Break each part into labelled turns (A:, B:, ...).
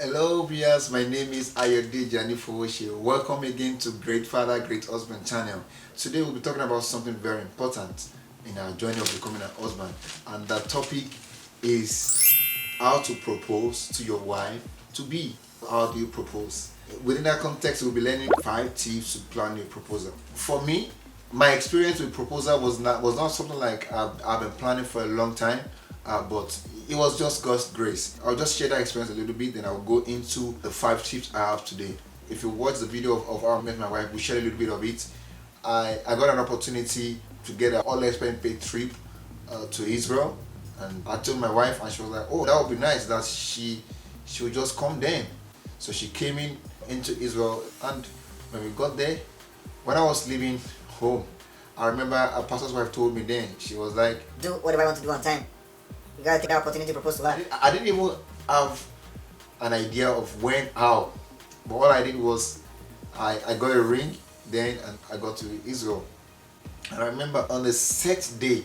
A: Hello viewers, my name is Ayodeji Anifowose. Welcome again to Great Father, Great Husband channel. Today we'll be talking about something very important in our journey of becoming an husband, and that topic is how to propose to your wife to be. How do you propose? Within that context, we'll be learning 5 tips to plan your proposal. For me, my experience with proposal was not something like I've been planning for a long time, but it was just God's grace. I'll just share that experience a little bit, then I'll go into the 5 tips I have today. If you watch the video of how I met my wife, we shared a little bit of it. I got an opportunity to get an all-expense paid trip to Israel, and I told my wife, and she was like, "Oh, that would be nice that she would just come then." So she came into Israel, and when we got there, when I was leaving home, I remember a pastor's wife told me then, she was like,
B: "Do whatever I want to do on time. You gotta take that opportunity to propose to her."
A: I didn't even have an idea of when, how, but all I did was I got a ring then, and I got to Israel. And I remember on the 6th day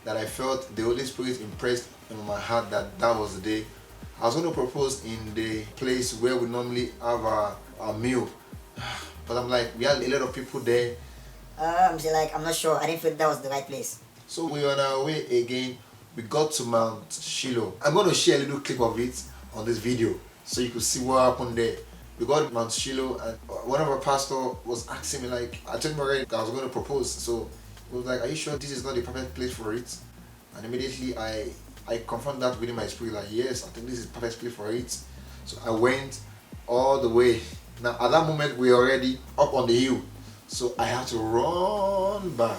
A: that I felt the Holy Spirit impressed in my heart that that was the day I was going to propose in the place where we normally have our meal. But I'm like, we had a lot of people there.
B: I'm not sure. I didn't feel that was the right place.
A: So we were on our way again. We got to Mount Shiloh. I'm going to share a little clip of it on this video so you could see what happened there. We got to Mount Shiloh, and one of our pastors was asking me, like, I told him already I was going to propose. So he was like, "Are you sure this is not the perfect place for it?" And immediately I confirmed that within my spirit, like, yes, I think this is the perfect place for it. So I went all the way. Now at that moment we were already up on the hill, so I had to run back.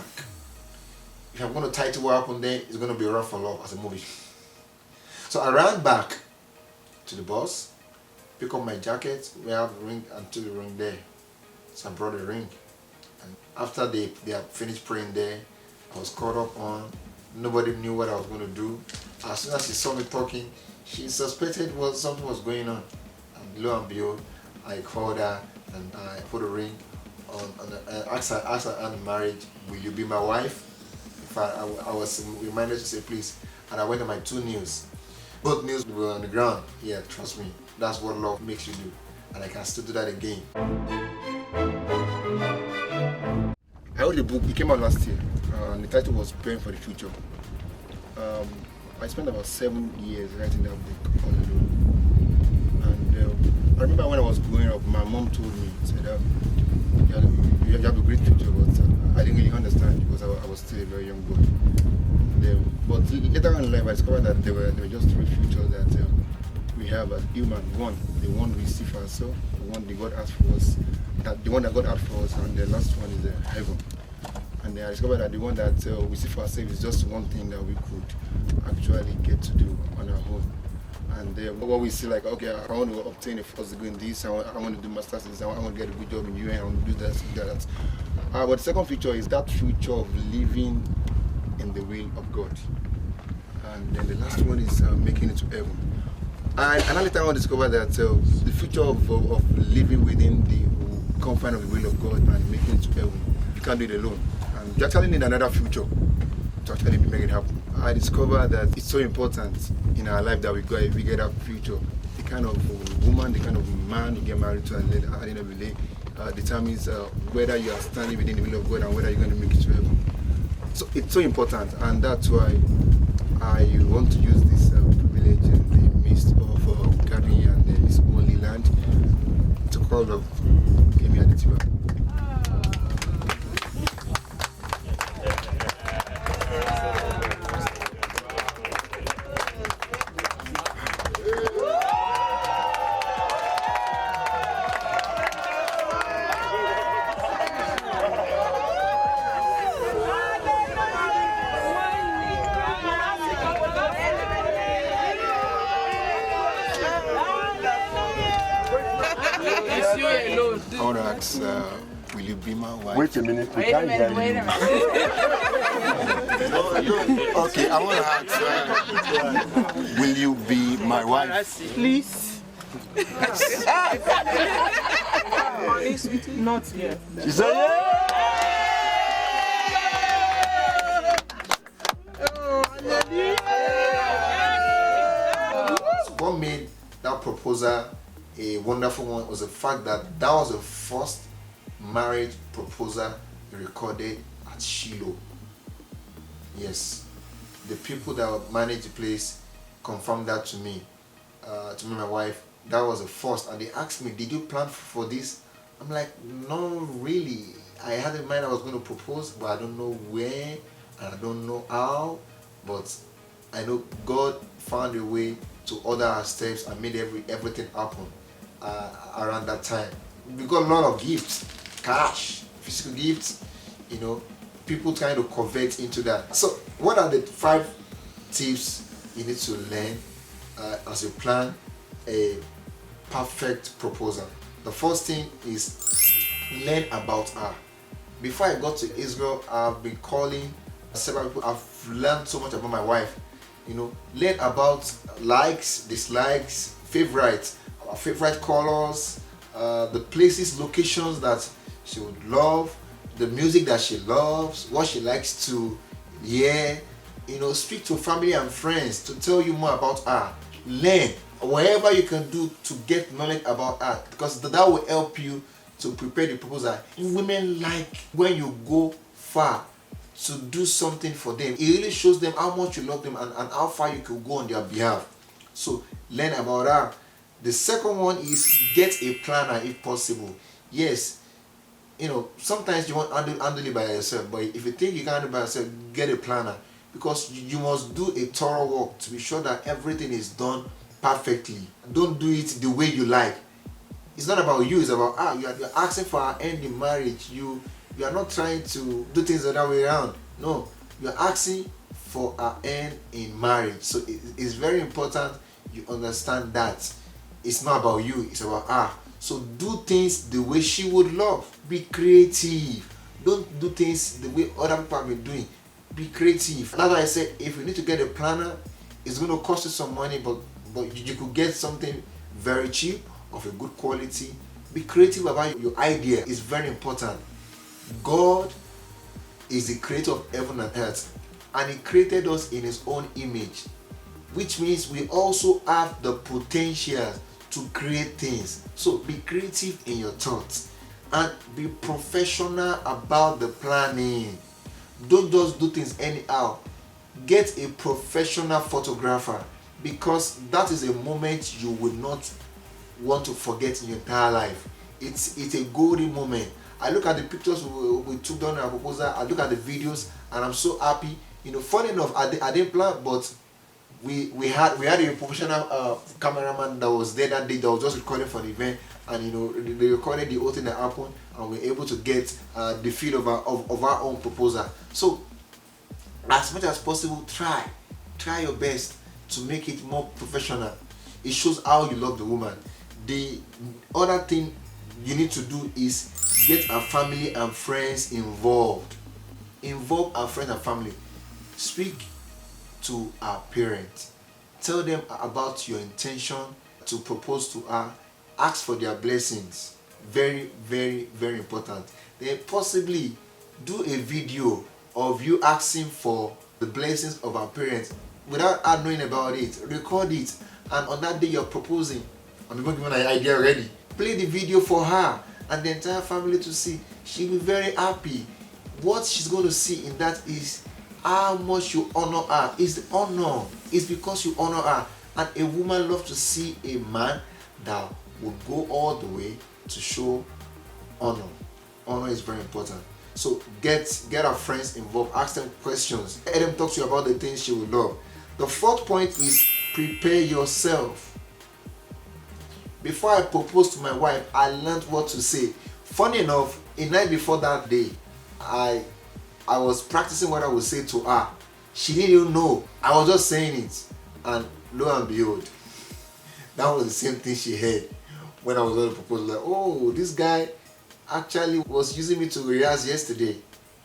A: If I'm going to title what happened there, it's going to be Run for Love as a movie. So I ran back to the bus, pick up my jacket, we have the ring, and took the ring there. So I brought the ring. And after they had finished praying there, I was caught up on. Nobody knew what I was going to do. As soon as she saw me talking, she suspected something was going on. And lo and behold, I called her and I put a ring on asked her in marriage, "Will you be my wife?" I was reminded to say please, and I went on my 2 knees. Both knees were on the ground. Yeah, trust me, that's what love makes you do, and I can still do that again. I wrote a book, it came out last year, and the title was Praying for the Future. I spent about 7 years writing that book all alone. And I remember when I was growing up, my mom told me, said, you have a great future, but I didn't really understand because I was still a very young boy. But later on in life, I discovered that there were just 3 futures that we have as human. One, the one we see for ourselves, the one that God asked for us, the one that God had for us, and the last one is heaven. And then I discovered that the one that we see for ourselves is just one thing that we could actually get to do on our own. And what we see, like, okay, I want to obtain a first degree in this, I want to do master's in this, I want to get a good job in UN, I want to do this, that. But the second feature is that future of living in the will of God. And then the last one is making it to heaven. And later on I discovered that the future of living within the confine of the will of God and making it to heaven, you can't do it alone. And you actually need another future to actually make it happen. I discovered that it's so important in our life that we get that future. The kind of woman, the kind of man you get married to, and at the end of the day determines whether you are standing within the will of God and whether you're going to make it to heaven. So it's so important, and that's why I want to use this privilege in the midst of gathering and this holy land to call up Kemi Adetiba. I want to ask, will you be my wife?
C: Wait a minute, we can't hear you.
A: Okay, I want to ask, will you be my wife?
D: Please. Not yet.
C: She said, yeah!
A: What made that proposal a wonderful one was the fact that that was the first marriage proposal recorded at Shiloh. Yes, the people that managed the place confirmed that to me, my wife. That was the first, and they asked me, "Did you plan for this?" I'm like, "No, really. I had in mind I was going to propose, but I don't know where, and I don't know how. But I know God found a way to order our steps and made everything happen around that time. We got a lot of gifts, cash, physical gifts, people trying to convert into that. So what are the 5 tips you need to learn as you plan a perfect proposal? The first thing is learn about her. Before I got to Israel, I've been calling several people. I've learned so much about my wife. Learn about likes, dislikes, favorites, favorite colors, the places, locations that she would love, the music that she loves, what she likes to hear. Speak to family and friends to tell you more about her. Learn whatever you can do to get knowledge about her, because that will help you to prepare the proposal. Women like when you go far to do something for them. It really shows them how much you love them and how far you can go on their behalf. So learn about her. The second one is get a planner if possible. Yes, sometimes you want to handle it by yourself, but if you think you can handle it by yourself, get a planner, because you must do a thorough work to be sure that everything is done perfectly. Don't do it the way you like. It's not about you, it's about you're asking for her hand in marriage. You are not trying to do things the other way around. No, you're asking for her hand in marriage. So it's very important you understand that it's not about you, it's about her. So do things the way she would love. Be creative. Don't do things the way other people have been doing. Be creative. That's why I said, if you need to get a planner, it's going to cost you some money, but you could get something very cheap of a good quality. Be creative about your idea. It's very important. God is the creator of heaven and earth, and He created us in His own image, which means we also have the potential to create things. So be creative in your thoughts and be professional about the planning. Don't just do things anyhow. Get a professional photographer, because that is a moment you will not want to forget in your entire life. It's a golden moment. I look at the pictures we took down our proposal, I look at the videos, and I'm so happy. Funny enough, I didn't plan, but we had a professional cameraman that was there that day that was just recording for the event, and they recorded the whole thing that happened, and we were able to get the feel of our own proposal. So as much as possible, try your best to make it more professional. It shows how you love the woman. The other thing you need to do is get our family and friends involved. Involve our friends and family. Speak to our parents. Tell them about your intention to propose to her. Ask for their blessings. Very, very, very important. Then possibly do a video of you asking for the blessings of our parents without her knowing about it. Record it, and on that day you're proposing. I'm even giving an idea already. Play the video for her and the entire family to see. She'll be very happy. What she's going to see in that is how much you honor her. It's the honor. It's because you honor her. And a woman loves to see a man that will go all the way to show honor. Honor is very important. So get our friends involved. Ask them questions. Let them talk to you about the things she will love. The fourth point is prepare yourself. Before I proposed to my wife, I learned what to say. Funny enough, a night before that day, I was practicing what I would say to her. She didn't even know. I was just saying it, and lo and behold, that was the same thing she heard when I was going to propose. Like, oh, this guy actually was using me to rehearse yesterday.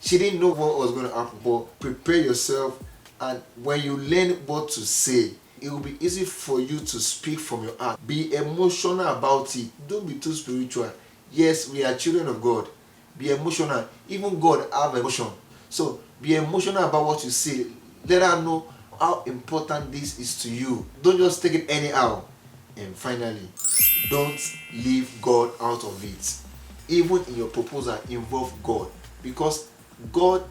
A: She didn't know what was going to happen. But prepare yourself, and when you learn what to say, it will be easy for you to speak from your heart. Be emotional about it. Don't be too spiritual. Yes, we are children of God. Be emotional. Even God have emotion. So be emotional about what you say. Let her know how important this is to you. Don't just take it anyhow. And finally, don't leave God out of it. Even in your proposal, involve God, because God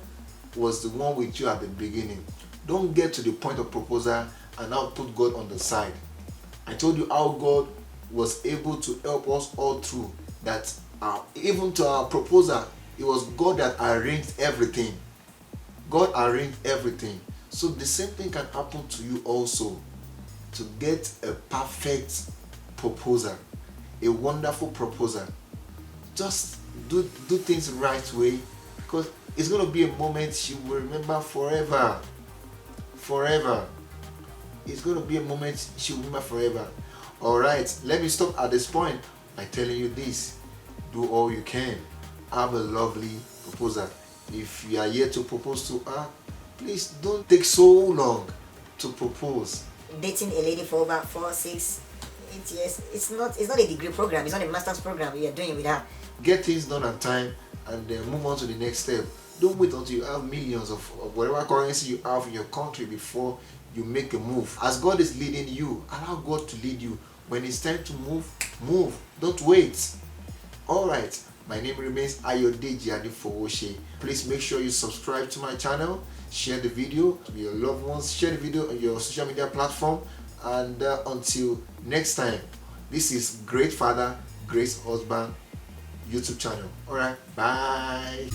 A: was the one with you at the beginning. Don't get to the point of proposal and now put God on the side. I told you how God was able to help us all through that. Even to our proposal, it was God that arranged everything. God arranged everything. So the same thing can happen to you also. To get a perfect proposal, a wonderful proposal, just do things the right way, because it's going to be a moment you will remember forever. It's going to be a moment you will remember forever. All right, let me stop at this point by telling you this: do all you can, have a lovely proposal. If you are here to propose to her, please don't take so long to propose.
B: Dating a lady for over 4, 6, 8 years, it's not a degree program, it's not a master's program you are doing with her.
A: Get things done on time and then move on to the next step. Don't wait until you have millions of whatever currency you have in your country before you make a move. As God is leading you, allow God to lead you. When it's time to move. Don't wait. Alright, my name remains Ayodeji Anifowose. Please make sure you subscribe to my channel, share the video with your loved ones, share the video on your social media platform, and until next time, this is Great Father, Grace Husband YouTube channel. Alright, bye.